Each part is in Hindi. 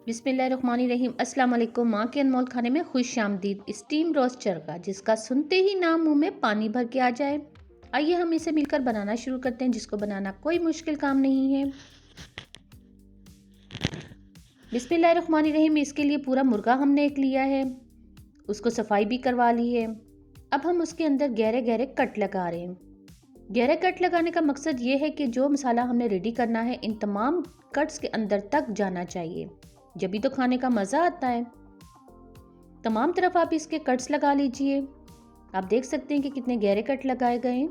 बिस्मिल्लाहिर्रहमानिर्रहीम। अस्सलाम वालेकुम। माँ के अनमोल खाने में खुश आमदीद। स्टीम रोस्ट चरगा, जिसका सुनते ही नाम मुंह में पानी भर के आ जाए। आइए हम इसे मिलकर बनाना शुरू करते हैं, जिसको बनाना कोई मुश्किल काम नहीं है। बिस्मिल्लाहिर्रहमानिर्रहीम। इसके लिए पूरा मुर्गा हमने एक लिया है, उसको सफाई भी करवा ली है। अब हम उसके अंदर गहरे गहरे कट लगा रहे हैं। गहरे कट लगाने का मकसद ये है कि जो मसाला हमने रेडी करना है इन तमाम कट्स के अंदर तक जाना चाहिए, जब भी तो खाने का मज़ा आता है। तमाम तरफ आप इसके कट्स लगा लीजिए। आप देख सकते हैं कि कितने गहरे कट लगाए गए हैं।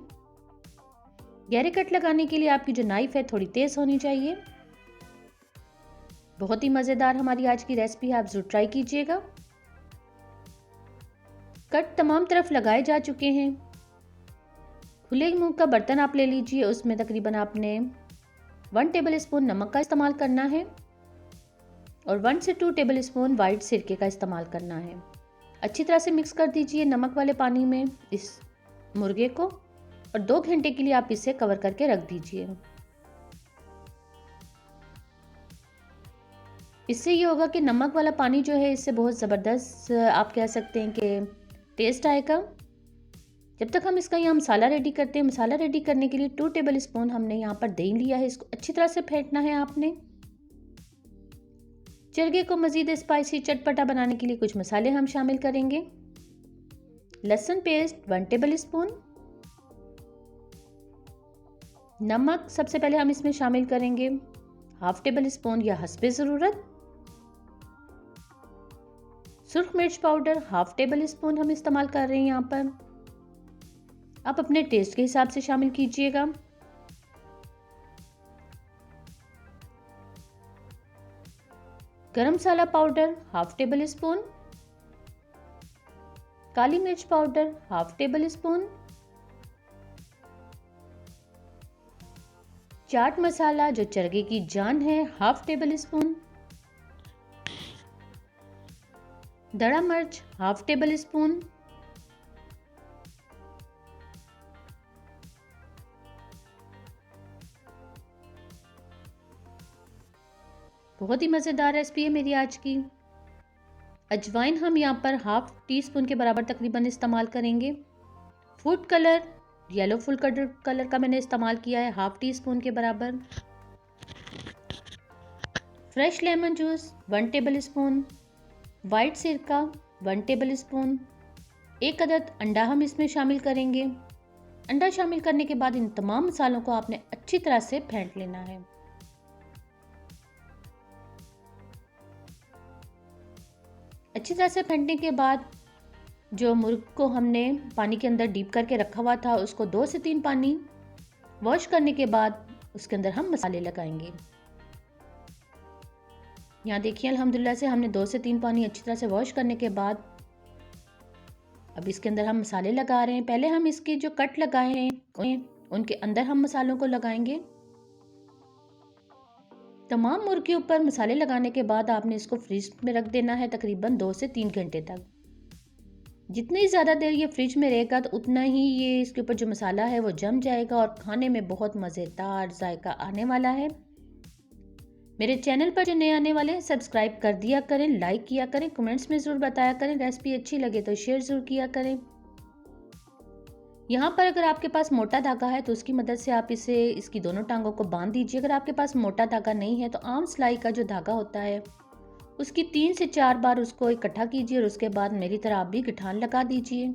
गहरे कट लगाने के लिए आपकी जो नाइफ है थोड़ी तेज़ होनी चाहिए। बहुत ही मज़ेदार हमारी आज की रेसिपी है, आप ज़रूर ट्राई कीजिएगा। कट तमाम तरफ लगाए जा चुके हैं। खुले मुंह का बर्तन आप ले लीजिए, उसमें तकरीबन आपने 1 टेबल स्पून नमक का इस्तेमाल करना है और 1 से 2 टेबल स्पून वाइट सिरके का इस्तेमाल करना है। अच्छी तरह से मिक्स कर दीजिए नमक वाले पानी में इस मुर्गे को और 2 घंटे के लिए आप इसे कवर करके रख दीजिए। इससे ये होगा कि नमक वाला पानी जो है इससे बहुत ज़बरदस्त आप कह सकते हैं कि टेस्ट आएगा। जब तक हम इसका यहाँ मसाला रेडी करते हैं, मसाला रेडी करने के लिए 2 टेबल स्पून हमने यहाँ पर दही लिया है, इसको अच्छी तरह से फेंटना है आपने। चरगे को मज़ीद स्पाइसी चटपटा बनाने के लिए कुछ मसाले हम शामिल करेंगे। लहसुन पेस्ट 1 टेबल स्पून, नमक सबसे पहले हम इसमें शामिल करेंगे 1/2 टेबल स्पून या हस्बे ज़रूरत। सुर्ख मिर्च पाउडर 1/2 टेबल स्पून हम इस्तेमाल कर रहे हैं यहाँ पर। आप अपने टेस्ट के हिसाब से शामिल कीजिएगा। गरम मसाला पाउडर 1/2 टेबल स्पून, काली मिर्च powder 1/2 table spoon, chaat masala जो चरगे की जान है 1/2 टेबल स्पून, दड़ा मिर्च 1/2 टेबल स्पून, बहुत ही मज़ेदार रेसिपी है मेरी आज की। अजवाइन हम यहाँ पर 1/2 टीस्पून के बराबर तकरीबन इस्तेमाल करेंगे। Food colour yellow food colour का मैंने इस्तेमाल किया है 1/2 टीस्पून के बराबर। Fresh lemon juice 1 table spoon, white सिरका 1 टेबल स्पून, 1 अदद अंडा हम इसमें शामिल करेंगे। अंडा शामिल करने के बाद इन तमाम मसालों को आपने अच्छी तरह से फेंट लेना है। अच्छी तरह से फेंटने के बाद जो मुर्ग को हमने पानी के अंदर डीप करके रखा हुआ था उसको 2 से 3 पानी वॉश करने के बाद उसके अंदर हम मसाले लगाएंगे। यहाँ देखिए अल्हम्दुलिल्लाह से हमने 2 से 3 पानी अच्छी तरह से वॉश करने के बाद अब इसके अंदर हम मसाले लगा रहे हैं। पहले हम इसके जो कट लगाए हैं उनके अंदर हम मसालों को लगाएंगे। तमाम मुर्ग के ऊपर मसाले लगाने के बाद आपने इसको फ्रिज में रख देना है तकरीबन 2 से 3 घंटे तक। जितनी ज़्यादा देर ये फ्रिज में रहेगा तो उतना ही ये इसके ऊपर जो मसाला है वो जम जाएगा और खाने में बहुत मज़ेदार जायका आने वाला है। मेरे चैनल पर जो नए आने वाले हैं सब्सक्राइब कर दिया करें, लाइक किया करें, कमेंट्स में ज़रूर बताया करें। रेसिपी अच्छी लगे तो शेयर ज़रूर किया करें। यहाँ पर अगर आपके पास मोटा धागा है तो उसकी मदद से आप इसकी दोनों टांगों को बांध दीजिए। अगर आपके पास मोटा धागा नहीं है तो आम सिलाई का जो धागा होता है उसकी 3 से 4 बार उसको इकट्ठा कीजिए और उसके बाद मेरी तरह आप भी गठान लगा दीजिए।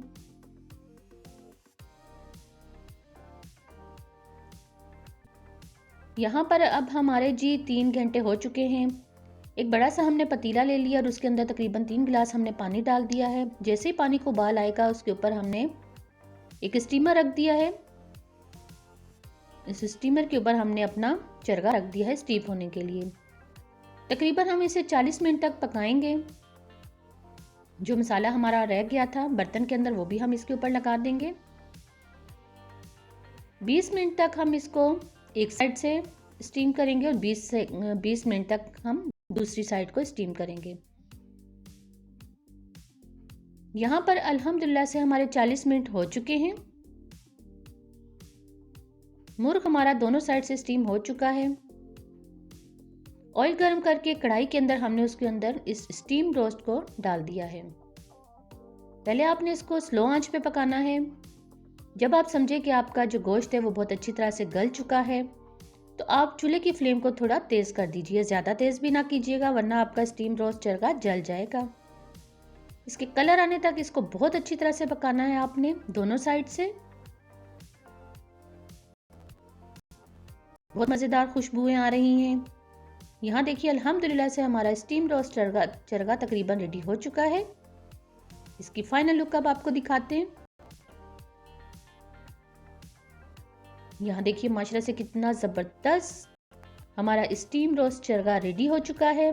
यहाँ पर अब हमारे जी 3 घंटे हो चुके हैं। एक बड़ा सा हमने पतीला ले लिया और उसके अंदर तकरीबन 3 गिलास हमने पानी डाल दिया है। जैसे ही पानी को उबाल आएगा उसके ऊपर हमने एक स्टीमर रख दिया है। इस स्टीमर के ऊपर हमने अपना चरगा रख दिया है स्टीम होने के लिए। तकरीबन हम इसे 40 मिनट तक पकाएंगे। जो मसाला हमारा रह गया था बर्तन के अंदर वो भी हम इसके ऊपर लगा देंगे। 20 मिनट तक हम इसको एक साइड से स्टीम करेंगे और 20 मिनट तक हम दूसरी साइड को स्टीम करेंगे। यहाँ पर अल्हम्दुलिल्लाह से हमारे 40 मिनट हो चुके हैं। मुर्ग हमारा दोनों साइड से स्टीम हो चुका है ऑयल गर्म करके कढ़ाई के अंदर हमने उसके अंदर इस स्टीम रोस्ट को डाल दिया है। पहले आपने इसको स्लो आंच पे पकाना है। जब आप समझे कि आपका जो गोश्त है वो बहुत अच्छी तरह से गल चुका है तो आप चूल्हे की फ्लेम को थोड़ा तेज़ कर दीजिए। ज़्यादा तेज़ भी ना कीजिएगा वरना आपका स्टीम रोस्ट चरगा जल जाएगा। इसके कलर आने तक इसको बहुत अच्छी तरह से पकाना है आपने दोनों साइड से। बहुत मज़ेदार खुशबुएं आ रही हैं। यहाँ देखिए अल्हम्दुलिल्लाह से हमारा स्टीम रोस्ट चरगा तकरीबन रेडी हो चुका है। इसकी फाइनल लुक अब आपको दिखाते हैं। यहाँ देखिए माशाल्लाह से कितना ज़बरदस्त हमारा स्टीम रोस्ट चरगा रेडी हो चुका है।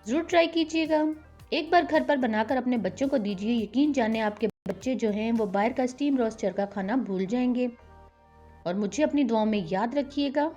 ज़रूर ट्राई कीजिएगा। एक बार घर पर बनाकर अपने बच्चों को दीजिए, यकीन जाने आपके बच्चे जो हैं वो बाहर का स्टीम रोस्ट चरगा खाना भूल जाएंगे। और मुझे अपनी दुआओं में याद रखिएगा।